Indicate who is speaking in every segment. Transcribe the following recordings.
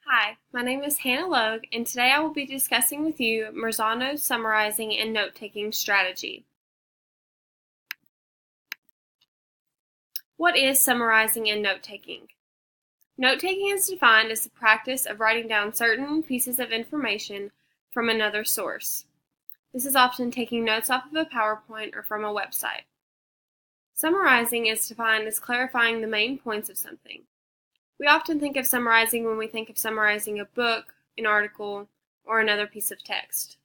Speaker 1: Hi, my name is Hannah Logue, and today I will be discussing with you Marzano's Summarizing and Note-Taking strategy. What is summarizing and note-taking? Note-taking is defined as the practice of writing down certain pieces of information from another source. This is often taking notes off of a PowerPoint or from a website. Summarizing is defined as clarifying the main points of something. We often think of summarizing when we think of summarizing a book, an article, or another piece of text.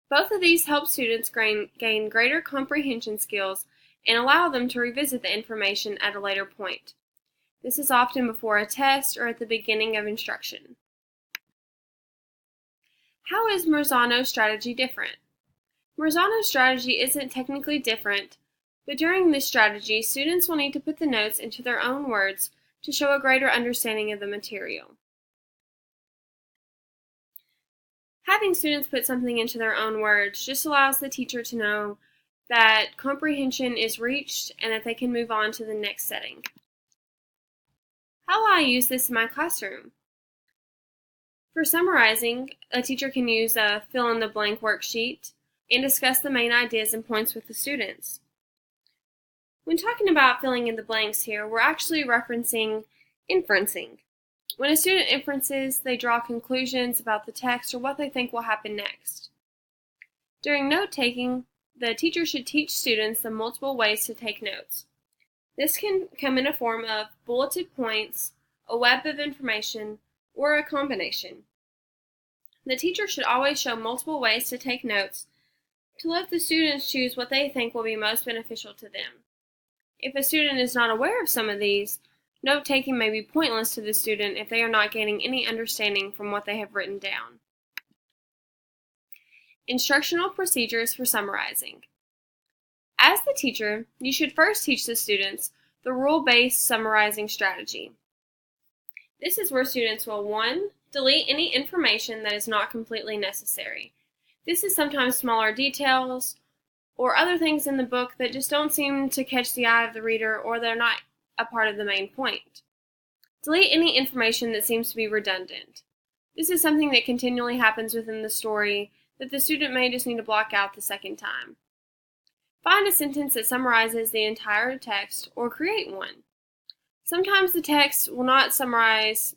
Speaker 1: Both of these help students gain greater comprehension skills and allow them to revisit the information at a later point. This is often before a test or at the beginning of instruction. How is Marzano's strategy different? Marzano's strategy isn't technically different, but during this strategy, students will need to put the notes into their own words to show a greater understanding of the material. Having students put something into their own words just allows the teacher to know that comprehension is reached and that they can move on to the next setting. How will I use this in my classroom? For summarizing, a teacher can use a fill-in-the-blank worksheet and discuss the main ideas and points with the students. When talking about filling in the blanks here, we're actually referencing inferencing. When a student inferences, they draw conclusions about the text or what they think will happen next. During note-taking, the teacher should teach students the multiple ways to take notes. This can come in a form of bulleted points, a web of information, or a combination. The teacher should always show multiple ways to take notes to let the students choose what they think will be most beneficial to them. If a student is not aware of some of these, note-taking may be pointless to the student if they are not gaining any understanding from what they have written down. Instructional procedures for summarizing. As the teacher, you should first teach the students the rule-based summarizing strategy. This is where students will 1. Delete any information that is not completely necessary. This is sometimes smaller details or other things in the book that just don't seem to catch the eye of the reader or they're not a part of the main point. Delete any information that seems to be redundant. This is something that continually happens within the story that the student may just need to block out the second time. Find a sentence that summarizes the entire text or create one. Sometimes the text will not summarize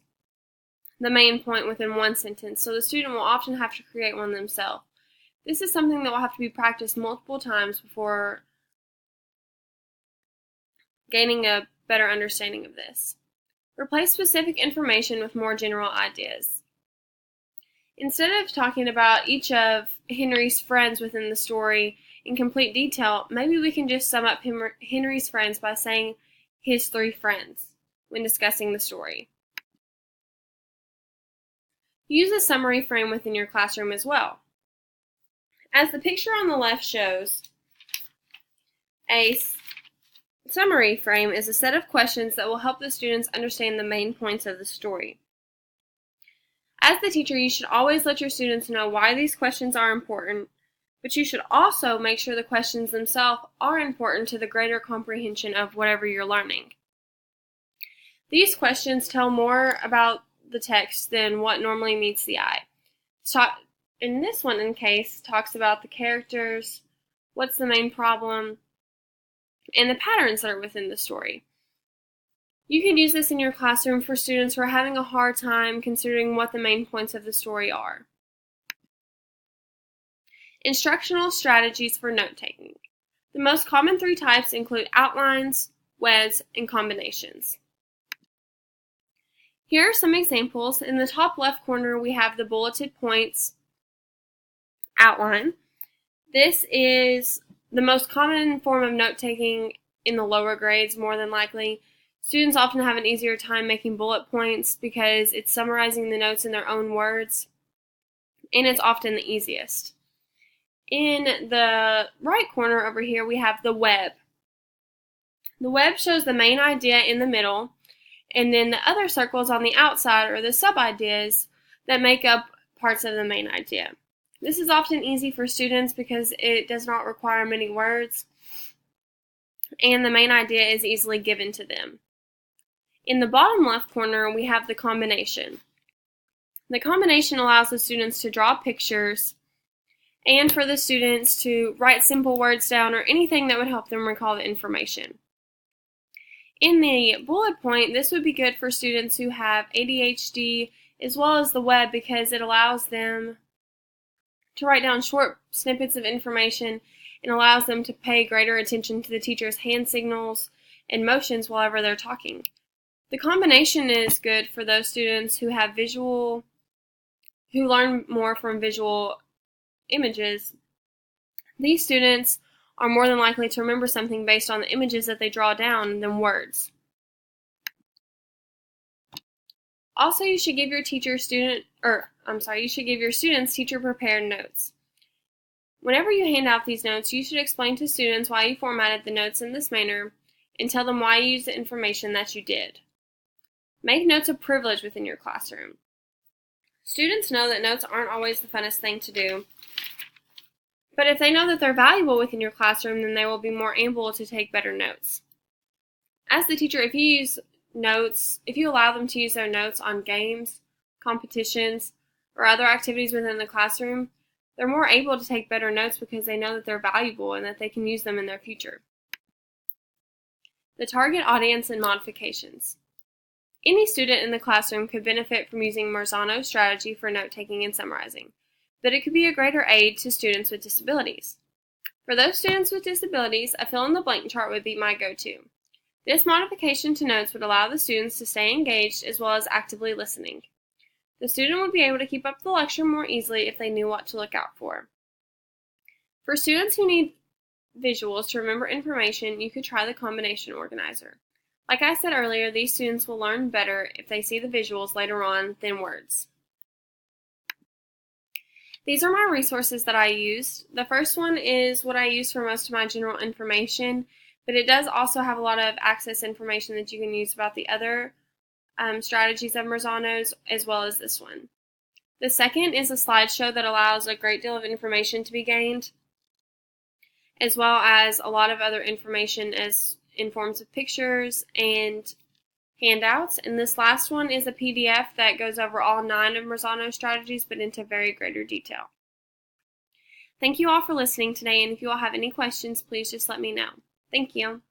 Speaker 1: the main point within one sentence, so the student will often have to create one themselves. This is something that will have to be practiced multiple times before gaining a better understanding of this. Replace specific information with more general ideas. Instead of talking about each of Henry's friends within the story in complete detail, maybe we can just sum up Henry's friends by saying his 3 friends when discussing the story. Use a summary frame within your classroom as well. As the picture on the left shows, a summary frame is a set of questions that will help the students understand the main points of the story. As the teacher, you should always let your students know why these questions are important, but you should also make sure the questions themselves are important to the greater comprehension of whatever you're learning. These questions tell more about the text than what normally meets the eye. In this one, in case, talks about the characters, what's the main problem, and the patterns that are within the story. You can use this in your classroom for students who are having a hard time considering what the main points of the story are. Instructional strategies for note-taking. The most common 3 types include outlines, webs, and combinations. Here are some examples. In the top left corner, we have the bulleted points outline. This is the most common form of note-taking in the lower grades, more than likely. Students often have an easier time making bullet points because it's summarizing the notes in their own words, and it's often the easiest. In the right corner over here, we have the web. The web shows the main idea in the middle, and then the other circles on the outside are the sub-ideas that make up parts of the main idea. This is often easy for students because it does not require many words, and the main idea is easily given to them. In the bottom left corner, we have the combination. The combination allows the students to draw pictures and for the students to write simple words down or anything that would help them recall the information. In the bullet point, this would be good for students who have ADHD as well as the web because it allows them to write down short snippets of information and allows them to pay greater attention to the teacher's hand signals and motions whenever they're talking. The combination is good for those students who have who learn more from visual images. These students are more than likely to remember something based on the images that they draw down than words. Also, you should give your students teacher prepared notes. Whenever you hand out these notes, you should explain to students why you formatted the notes in this manner and tell them why you used the information that you did. Make notes a privilege within your classroom. Students know that notes aren't always the funnest thing to do, but if they know that they're valuable within your classroom, then they will be more able to take better notes. As the teacher, if you allow them to use their notes on games, competitions, or other activities within the classroom, they're more able to take better notes because they know that they're valuable and that they can use them in their future. The target audience and modifications. Any student in the classroom could benefit from using Marzano's strategy for note-taking and summarizing, but it could be a greater aid to students with disabilities. For those students with disabilities, a fill-in-the-blank chart would be my go-to. This modification to notes would allow the students to stay engaged as well as actively listening. The student would be able to keep up the lecture more easily if they knew what to look out for. For students who need visuals to remember information, you could try the combination organizer. Like I said earlier, these students will learn better if they see the visuals later on than words. These are my resources that I used. The first one is what I use for most of my general information, but it does also have a lot of access information that you can use about the other strategies of Marzano's as well as this one. The second is a slideshow that allows a great deal of information to be gained, as well as a lot of other information in forms of pictures and handouts. And this last one is a PDF that goes over all 9 of Marzano's strategies, but into very greater detail. Thank you all for listening today, and if you all have any questions, please just let me know. Thank you.